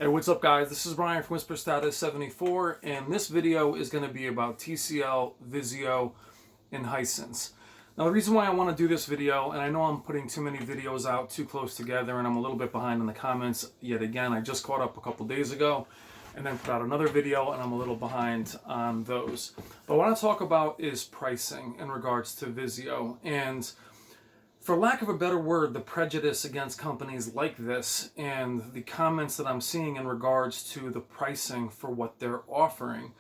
Hey, what's up guys? This is Brian from Whisper Status 74, and this video is going to be about TCL, Vizio, and Hisense. Now the reason why I want to do this video, and I know I'm putting too many videos out too close together and I'm a little bit behind in the comments yet again. I just caught up a couple days ago and then put out another video and I'm a little behind on those. But what I want to talk about is pricing in regards to Vizio, and for lack of a better word, the prejudice against companies like this and the comments that I'm seeing in regards to the pricing for what they're offering.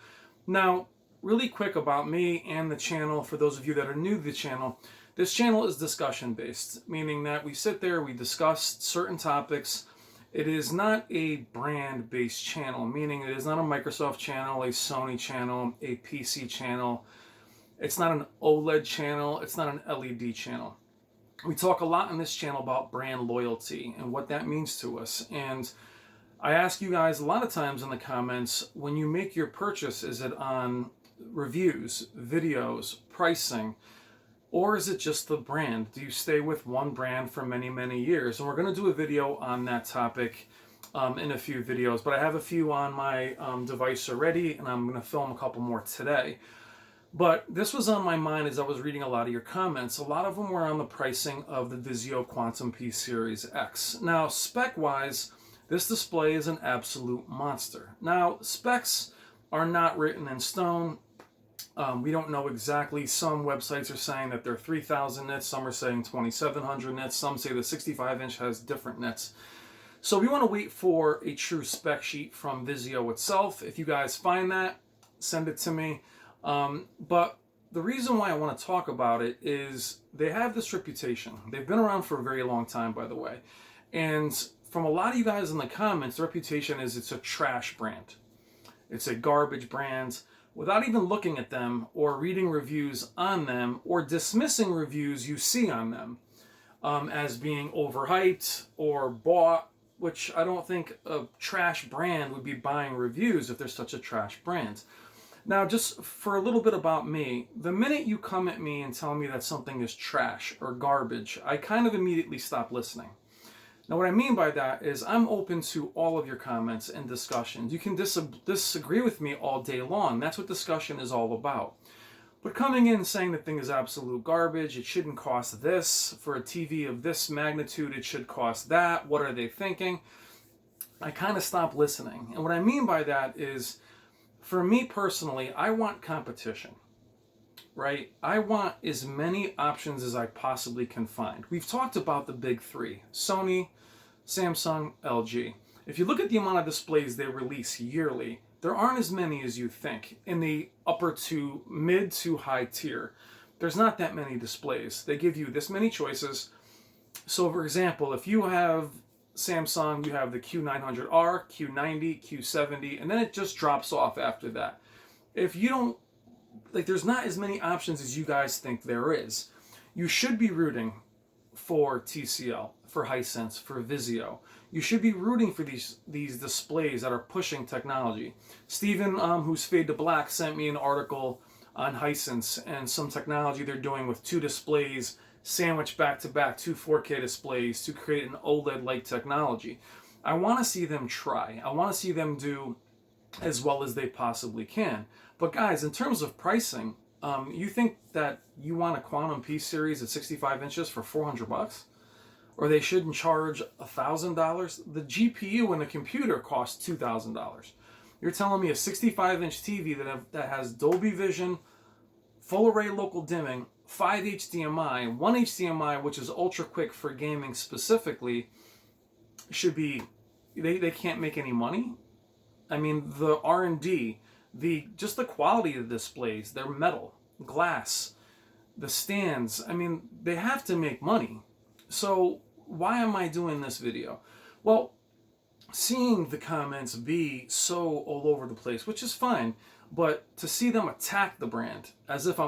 Now, really quick about me and the channel, for those of you that are new to the channel, this channel is discussion based, meaning that we sit there, we discuss certain topics. It is not a brand based channel, meaning it is not a Microsoft channel, a Sony channel, a PC channel. It's not an OLED channel, it's not an LED channel. We talk a lot on this channel about brand loyalty and what that means to us. And I ask you guys a lot of times in the comments, when you make your purchase, is it on reviews, videos, pricing, or is it just the brand? Do you stay with one brand for many, many years? And we're going to do a video on that topic in a few videos, but I have a few on my device already, and I'm going to film a couple more today. But this was on my mind as I was reading a lot of your comments. A lot of them were on the pricing of the Vizio Quantum P-Series X. Now, spec-wise, this display is an absolute monster. Now, specs are not written in stone. We don't know exactly. Some websites are saying that they're 3,000 nits. Some are saying 2,700 nits. Some say the 65-inch has different nits. So we want to wait for a true spec sheet from Vizio itself. If you guys find that, send it to me. But the reason why I want to talk about it is they have this reputation. They've been around for a very long time, by the way. And from a lot of you guys in the comments, the reputation is it's a trash brand. It's a garbage brand. Without even looking at them or reading reviews on them or dismissing reviews you see on them as being overhyped or bought, which I don't think a trash brand would be buying reviews if they're such a trash brand. Now, just for a little bit about me, the minute you come at me and tell me that something is trash or garbage, I kind of immediately stop listening. Now, what I mean by that is I'm open to all of your comments and discussions. You can disagree with me all day long. That's what discussion is all about. But coming in and saying the thing is absolute garbage, it shouldn't cost this, for a TV of this magnitude, it should cost that, what are they thinking? I kind of stop listening. And what I mean by that is, for me personally, I want competition, right? I want as many options as I possibly can find. We've talked about the big three: Sony, Samsung, LG. If you look at the amount of displays they release yearly, there aren't as many as you think in the upper to mid to high tier. There's not that many displays. They give you this many choices. So for example, if you have Samsung, you have the Q900R, Q90, Q70, and then it just drops off after that. If you don't, there's not as many options as you guys think there is. You should be rooting for TCL, for Hisense, for Vizio. You should be rooting for these displays that are pushing technology. Steven, who's Fade to Black, sent me an article on Hisense and some technology they're doing with two displays sandwiched back to back, two 4K displays to create an OLED-like technology. I want to see them try. I want to see them do as well as they possibly can. But guys, in terms of pricing, you think that you want a Quantum P-Series at 65 inches for $400? Or they shouldn't charge $1,000? The GPU in the computer costs $2,000. You're telling me a 65-inch TV that has Dolby Vision, full array local dimming, 5 HDMI, 1 HDMI, which is ultra quick for gaming specifically, should be, they can't make any money? I mean, the R&D, just the quality of the displays, they're metal, glass, the stands, I mean, they have to make money. So why am I doing this video? Well, seeing the comments be so all over the place, which is fine, but to see them attack the brand as if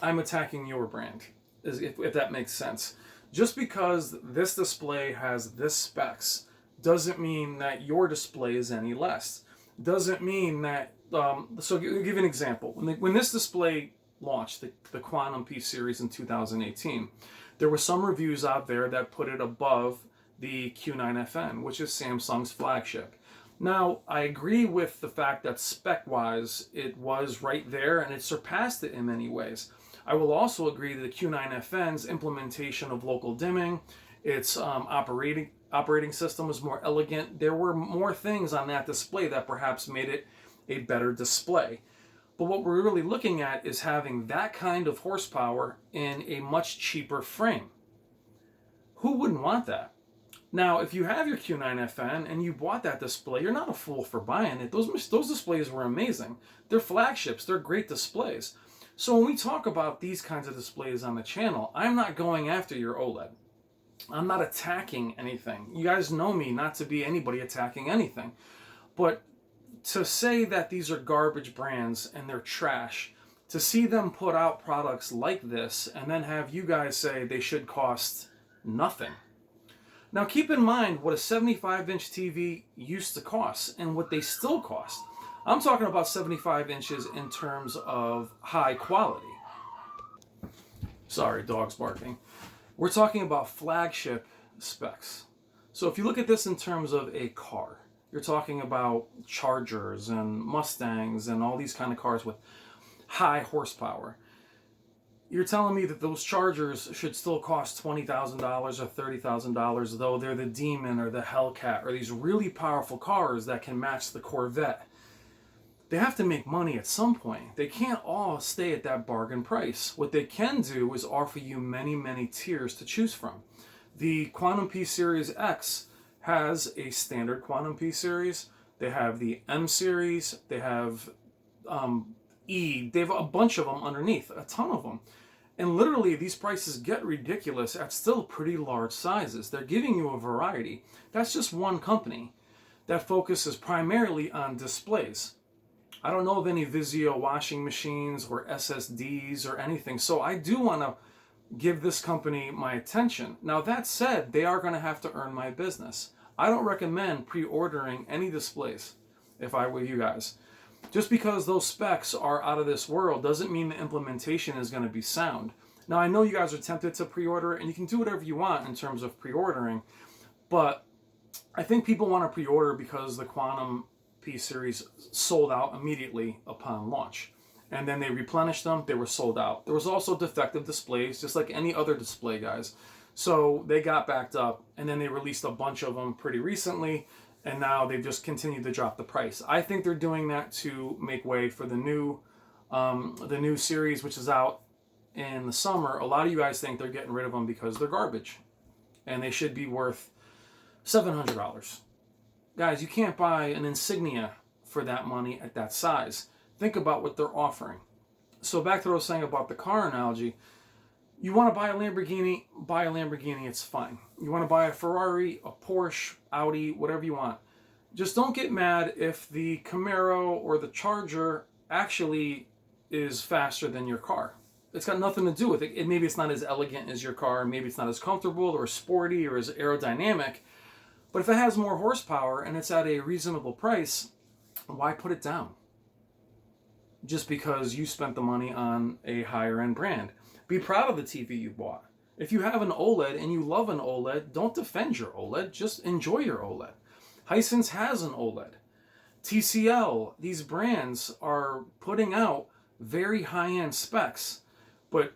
I'm attacking your brand, if that makes sense. Just because this display has this specs doesn't mean that your display is any less. Doesn't mean that, so I'll give you an example. When this display launched, the Quantum P-Series in 2018, there were some reviews out there that put it above the Q9FN, which is Samsung's flagship. Now, I agree with the fact that spec-wise, it was right there and it surpassed it in many ways. I will also agree that the Q9FN's implementation of local dimming, its operating system was more elegant. There were more things on that display that perhaps made it a better display. But what we're really looking at is having that kind of horsepower in a much cheaper frame. Who wouldn't want that? Now, if you have your Q9FN and you bought that display, you're not a fool for buying it. Those displays were amazing. They're flagships. They're great displays. So when we talk about these kinds of displays on the channel, I'm not going after your OLED. I'm not attacking anything. You guys know me not to be anybody attacking anything. But to say that these are garbage brands and they're trash, to see them put out products like this and then have you guys say they should cost nothing. Now keep in mind what a 75-inch TV used to cost and what they still cost. I'm talking about 75 inches in terms of high quality. Sorry, dog's barking. We're talking about flagship specs. So if you look at this in terms of a car, you're talking about Chargers and Mustangs and all these kind of cars with high horsepower. You're telling me that those Chargers should still cost $20,000 or $30,000, though they're the Demon or the Hellcat or these really powerful cars that can match the Corvette. They have to make money at some point. They can't all stay at that bargain price. What they can do is offer you many, many tiers to choose from. The Quantum P Series X has a standard Quantum P Series. They have the M Series. They have E. They have a bunch of them underneath, a ton of them. And literally, these prices get ridiculous at still pretty large sizes. They're giving you a variety. That's just one company that focuses primarily on displays. I don't know of any Vizio washing machines or SSDs or anything, so I do want to give this company my attention. Now, that said, they are going to have to earn my business. I don't recommend pre-ordering any displays if I were you guys. Just because those specs are out of this world doesn't mean the implementation is going to be sound. Now, I know you guys are tempted to pre-order, and you can do whatever you want in terms of pre-ordering, but I think people want to pre-order because the Quantum P Series sold out immediately upon launch. And then they replenished them, they were sold out. There was also defective displays, just like any other display, guys. So they got backed up, and then they released a bunch of them pretty recently, and now they've just continued to drop the price. I think they're doing that to make way for the new series, which is out in the summer. A lot of you guys think they're getting rid of them because they're garbage, and they should be worth $700. Guys, you can't buy an Insignia for that money at that size. Think about what they're offering. So back to what I was saying about the car analogy. You want to buy a Lamborghini, it's fine. You want to buy a Ferrari, a Porsche, Audi, whatever you want. Just don't get mad if the Camaro or the Charger actually is faster than your car. It's got nothing to do with it. Maybe it's not as elegant as your car, maybe it's not as comfortable or sporty or as aerodynamic, but if it has more horsepower and it's at a reasonable price, why put it down? Just because you spent the money on a higher end brand. Be proud of the TV you bought. If you have an OLED and you love an OLED, don't defend your OLED, just enjoy your OLED. Hisense has an OLED. TCL, these brands are putting out very high-end specs, but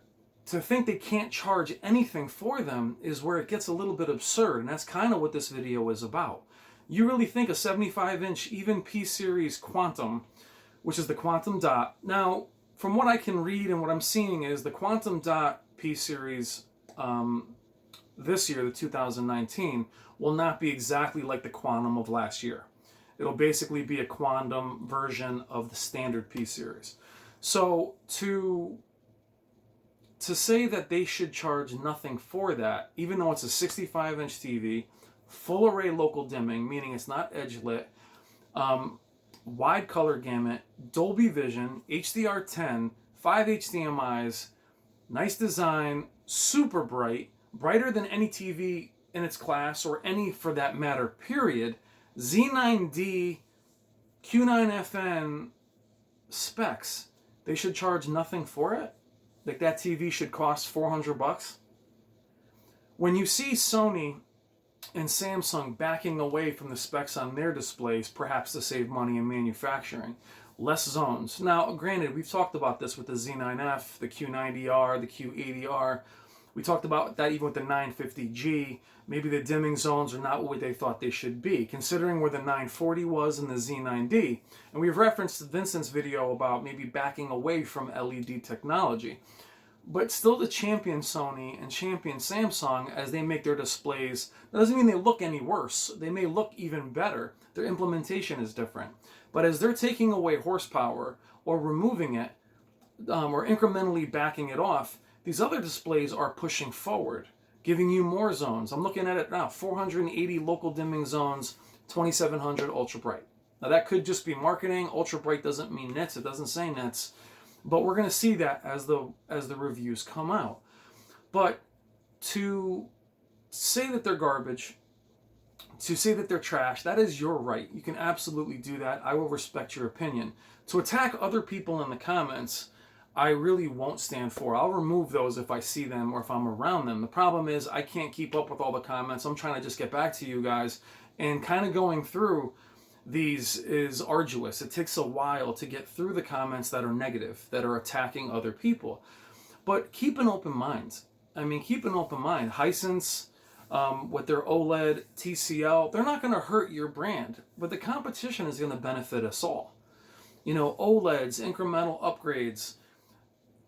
to think they can't charge anything for them is where it gets a little bit absurd, and that's kind of what this video is about. You really think a 75-inch even P-Series Quantum, which is the Quantum Dot. Now, from what I can read and what I'm seeing is the Quantum Dot P-Series this year, the 2019, will not be exactly like the Quantum of last year. It'll basically be a Quantum version of the standard P-Series. So to say that they should charge nothing for that, even though it's a 65-inch TV, full array local dimming, meaning it's not edge lit, wide color gamut, Dolby Vision, HDR10, 5 HDMI's, nice design, super bright, brighter than any TV in its class, or any for that matter, period. Z9D, Q9FN specs, they should charge nothing for it? Like that TV should cost $400? When you see Sony and Samsung backing away from the specs on their displays, perhaps to save money in manufacturing. Less zones. Now, granted, we've talked about this with the Z9F, the Q90R, the Q80R. We talked about that even with the 950G. Maybe the dimming zones are not what they thought they should be, considering where the 940 was in the Z9D. And we've referenced Vincent's video about maybe backing away from LED technology. But still the champion Sony and champion Samsung as they make their displays. That doesn't mean they look any worse. They may look even better. Their implementation is different. But as they're taking away horsepower or removing it or incrementally backing it off, these other displays are pushing forward, giving you more zones. I'm looking at it now, 480 local dimming zones, 2700 ultra bright. Now that could just be marketing. Ultra bright doesn't mean nits. It doesn't say nits. But we're going to see that as the reviews come out. But to say that they're garbage, to say that they're trash, that is your right. You can absolutely do that. I will respect your opinion. To attack other people in the comments, I really won't stand for. I'll remove those if I see them or if I'm around them. The problem is I can't keep up with all the comments. I'm trying to just get back to you guys, and kind of going through these is arduous. It takes a while to get through the comments that are negative, that are attacking other people. But keep an open mind. I mean, keep an open mind. Hisense, with their OLED, TCL, they're not going to hurt your brand, but the competition is going to benefit us all. You know, OLEDs, incremental upgrades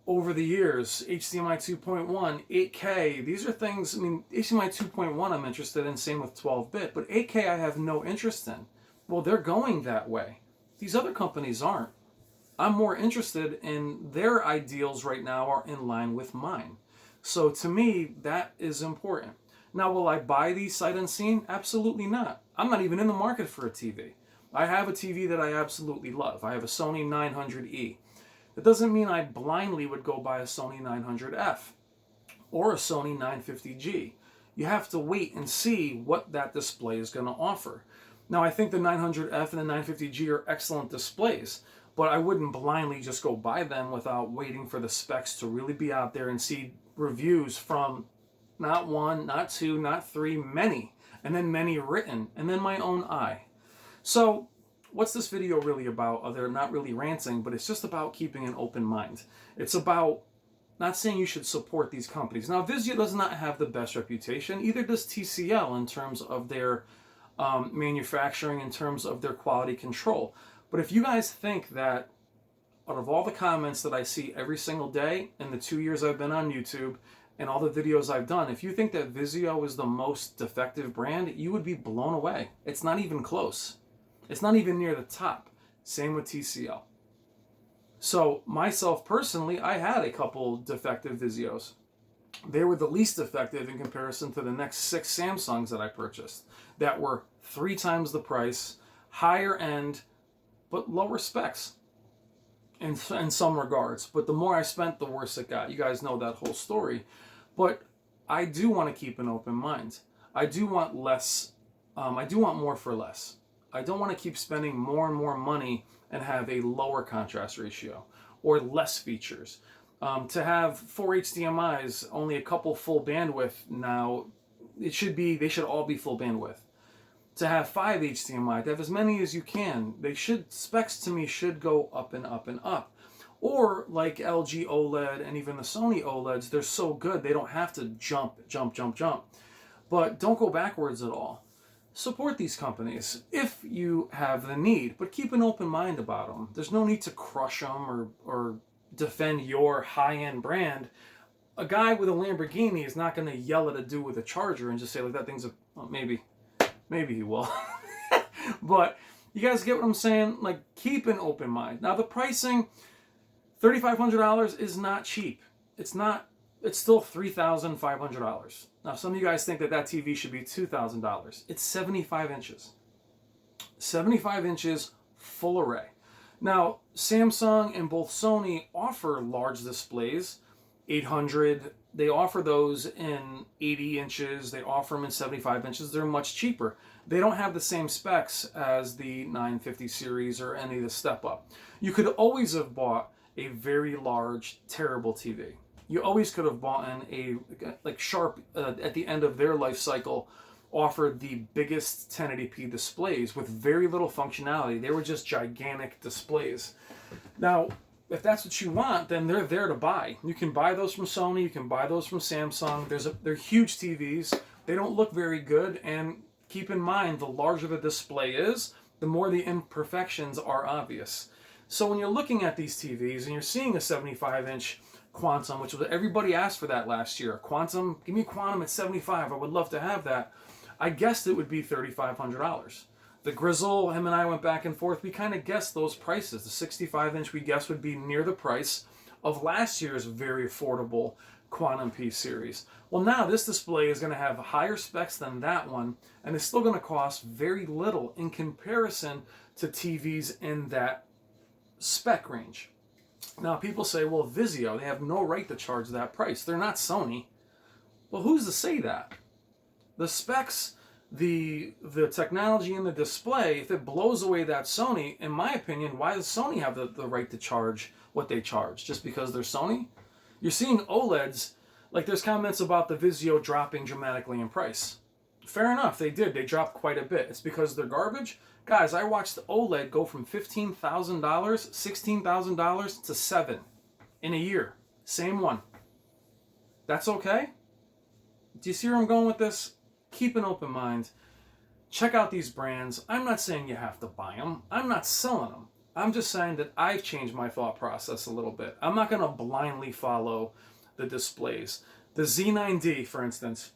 over the years, HDMI 2.1, 8K, these are things, I mean, HDMI 2.1 I'm interested in, same with 12-bit, but 8K I have no interest in. Well, they're going that way. These other companies aren't. I'm more interested in their ideals right now are in line with mine. So to me, that is important. Now, will I buy these sight unseen? Absolutely not. I'm not even in the market for a TV. I have a TV that I absolutely love. I have a Sony 900E. That doesn't mean I blindly would go buy a Sony 900F or a Sony 950G. You have to wait and see what that display is going to offer. Now, I think the 900F and the 950G are excellent displays, but I wouldn't blindly just go buy them without waiting for the specs to really be out there and see reviews from not one, not two, not three, many, and then many written, and then my own eye. So, what's this video really about? They're not really ranting, but it's just about keeping an open mind. It's about not saying you should support these companies. Now, Vizio does not have the best reputation, either does TCL in terms of their manufacturing, in terms of their quality control. But if you guys think that out of all the comments that I see every single day in the 2 years I've been on YouTube and all the videos I've done, if you think that Vizio is the most defective brand, you would be blown away. It's not even close. It's not even near the top. Same with TCL. So myself personally, I had a couple defective Vizios. They were the least effective in comparison to the next 6 Samsungs that I purchased that were 3 times the price, higher end, but lower specs in some regards. But the more I spent, the worse it got. You guys know that whole story. But I do want to keep an open mind. I do want less. I do want more for less. I don't want to keep spending more and more money and have a lower contrast ratio or less features. To have 4 HDMIs, only a couple full bandwidth now, they should all be full bandwidth. To have 5 HDMI, to have as many as you can, specs to me should go up and up and up. Or like LG OLED and even the Sony OLEDs, they're so good they don't have to jump. But don't go backwards at all. Support these companies if you have the need, but keep an open mind about them. There's no need to crush them or defend your high-end brand. A guy with a Lamborghini is not going to yell at a dude with a Charger and just say, like, that thing's a... Well, maybe he will. But you guys get what I'm saying? Like, keep an open mind. Now, the pricing, $3,500 is not cheap. It's not. It's still $3,500. Now, some of you guys think that TV should be $2,000. It's 75 inches. 75 inches, full array. Now, Samsung and both Sony offer large displays, 800. They offer those in 80 inches. They offer them in 75 inches. They're much cheaper. They don't have the same specs as the 950 series or any of the step up. You could always have bought a very large, terrible TV. You always could have bought a Sharp at the end of their life cycle, offered the biggest 1080p displays with very little functionality. They were just gigantic displays. Now, if that's what you want, then they're there to buy. You can buy those from Sony, you can buy those from Samsung. They're huge TVs. They don't look very good, and keep in mind, the larger the display is, the more the imperfections are obvious. So when you're looking at these TVs and you're seeing a 75-inch Quantum, which was, everybody asked for that last year. Quantum, give me a Quantum at 75. I would love to have that. I guessed it would be $3,500. The Grizzle, him and I went back and forth. We kind of guessed those prices. The 65-inch we guessed would be near the price of last year's very affordable Quantum P series. Well, now this display is going to have higher specs than that one, and it's still going to cost very little in comparison to TVs in that spec range. Now, people say, well, Vizio, they have no right to charge that price. They're not Sony. Well, who's to say that? The specs, the technology in the display, if it blows away that Sony, in my opinion, why does Sony have the right to charge what they charge? Just because they're Sony? You're seeing OLEDs, like there's comments about the Vizio dropping dramatically in price. Fair enough, they did. They dropped quite a bit. It's because they're garbage? Guys, I watched the OLED go from $15,000, $16,000 to $7,000 in a year. Same one. That's okay? Do you see where I'm going with this? Keep an open mind. Check out these brands. I'm not saying you have to buy them. I'm not selling them. I'm just saying that I've changed my thought process a little bit. I'm not going to blindly follow the displays. The Z9D, for instance,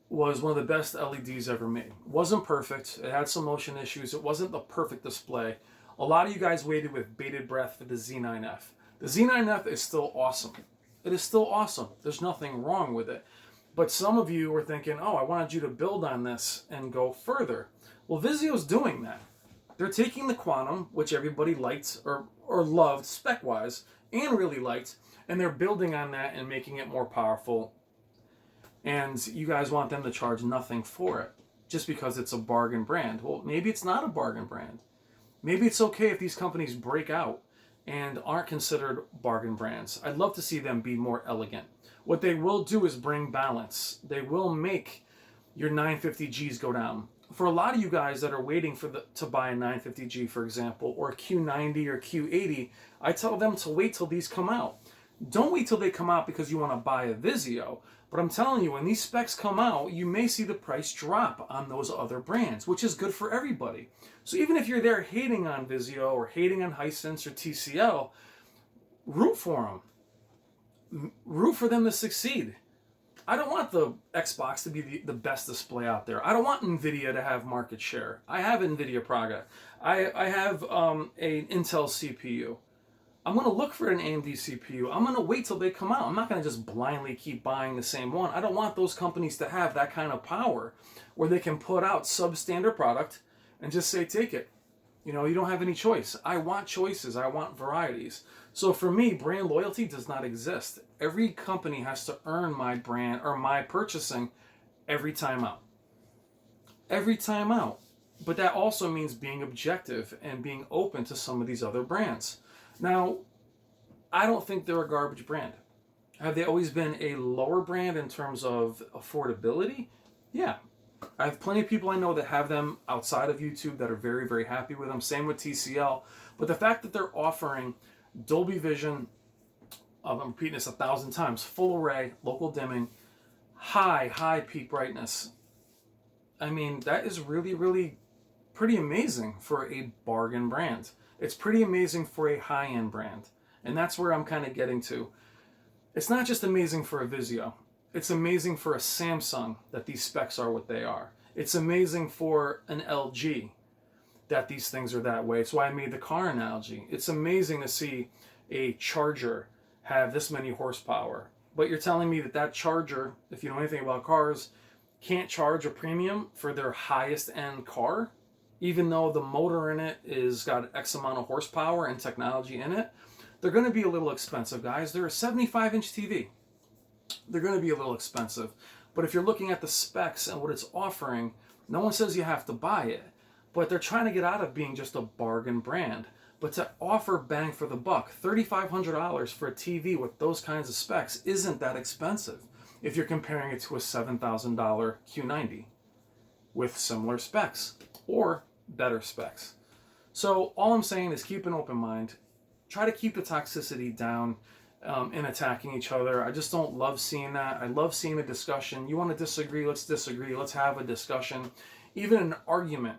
was one of the best LEDs ever made. It wasn't perfect. It had some motion issues. It wasn't the perfect display. A lot of you guys waited with bated breath for the Z9F. The Z9F is still awesome. It is still awesome. There's nothing wrong with it. But some of you were thinking, oh, I wanted you to build on this and go further. Well, Vizio's doing that. They're taking the Quantum, which everybody liked or loved spec-wise and really liked, and they're building on that and making it more powerful. And you guys want them to charge nothing for it just because it's a bargain brand. Well, maybe it's not a bargain brand. Maybe it's okay if these companies break out and aren't considered bargain brands. I'd love to see them be more elegant. What they will do is bring balance. They will make your 950Gs go down. For a lot of you guys that are waiting to buy a 950G, for example, or a Q90 or Q80, I tell them to wait till these come out. Don't wait till they come out because you want to buy a Vizio. But I'm telling you, when these specs come out, you may see the price drop on those other brands, which is good for everybody. So even if you're there hating on Vizio or hating on Hisense or TCL, root for them. Root for them to succeed. I don't want the Xbox to be the best display out there. I don't want NVIDIA to have market share. I have NVIDIA product. I have an Intel CPU. I'm going to look for an AMD CPU. I'm going to wait till they come out. I'm not going to just blindly keep buying the same one. I don't want those companies to have that kind of power where they can put out substandard product and just say, take it. You know, you don't have any choice. I want choices. I want varieties. So for me, brand loyalty does not exist. Every company has to earn my brand or my purchasing every time out. Every time out. But that also means being objective and being open to some of these other brands. Now, I don't think they're a garbage brand. Have they always been a lower brand in terms of affordability? Yeah. I have plenty of people I know that have them outside of YouTube that are very, very happy with them. Same with TCL. But the fact that they're offering Dolby Vision, I'm repeating this 1,000 times, full array, local dimming, high peak brightness. I mean, that is really, really pretty amazing for a bargain brand. It's pretty amazing for a high-end brand. And that's where I'm kind of getting to. It's not just amazing for a Vizio. It's amazing for a Samsung that these specs are what they are. It's amazing for an LG that these things are that way. It's why I made the car analogy. It's amazing to see a Charger have this many horsepower. But you're telling me that that Charger, if you know anything about cars, can't charge a premium for their highest end car? Even though the motor in it is got X amount of horsepower and technology in it, they're going to be a little expensive, guys. They're a 75-inch TV. They're going to be a little expensive. But if you're looking at the specs and what it's offering, no one says you have to buy it. But they're trying to get out of being just a bargain brand. But to offer bang for the buck, $3,500 for a TV with those kinds of specs isn't that expensive. if you're comparing it to a $7,000 Q90 with similar specs or better specs. So all I'm saying is keep an open mind. Try to keep the toxicity down in attacking each other. I just don't love seeing that. I love seeing a discussion. You want to disagree, let's disagree. Let's have a discussion, even an argument.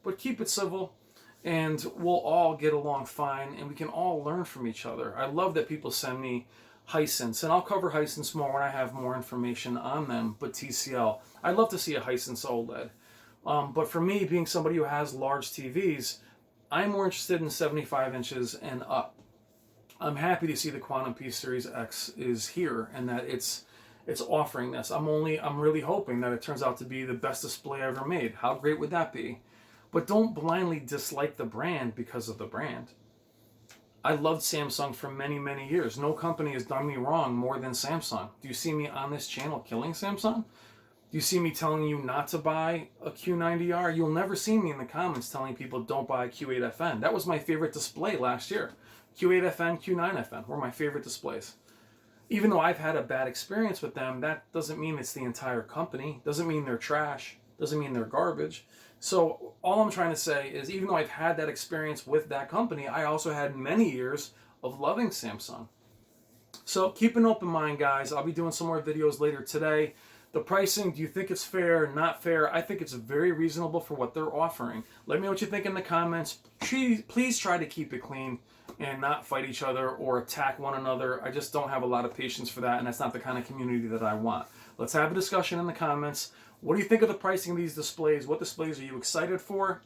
But keep it civil, and we'll all get along fine, and we can all learn from each other. I love that people send me Hisense, and I'll cover Hisense more when I have more information on them, but TCL, I'd love to see a Hisense OLED. But for me, being somebody who has large TVs, I'm more interested in 75 inches and up. I'm happy to see the Quantum P-Series X is here and that it's offering this. I'm really hoping that it turns out to be the best display ever made. How great would that be? But don't blindly dislike the brand because of the brand. I loved Samsung for many, many years. No company has done me wrong more than Samsung. Do you see me on this channel killing Samsung? Do you see me telling you not to buy a Q90R? You'll never see me in the comments telling people don't buy a Q8FN. That was my favorite display last year. Q8FN, Q9FN were my favorite displays. Even though I've had a bad experience with them, that doesn't mean it's the entire company. Doesn't mean they're trash. Doesn't mean they're garbage. So all I'm trying to say is even though I've had that experience with that company, I also had many years of loving Samsung. So keep an open mind, guys. I'll be doing some more videos later today. The pricing, do you think it's fair, not fair? I think it's very reasonable for what they're offering. Let me know what you think in the comments. Please try to keep it clean and not fight each other or attack one another. I just don't have a lot of patience for that, and that's not the kind of community that I want. Let's have a discussion in the comments. What do you think of the pricing of these displays? What displays are you excited for?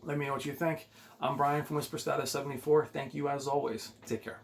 Let me know what you think. I'm Brian from Whisper Status 74. Thank you as always. Take care.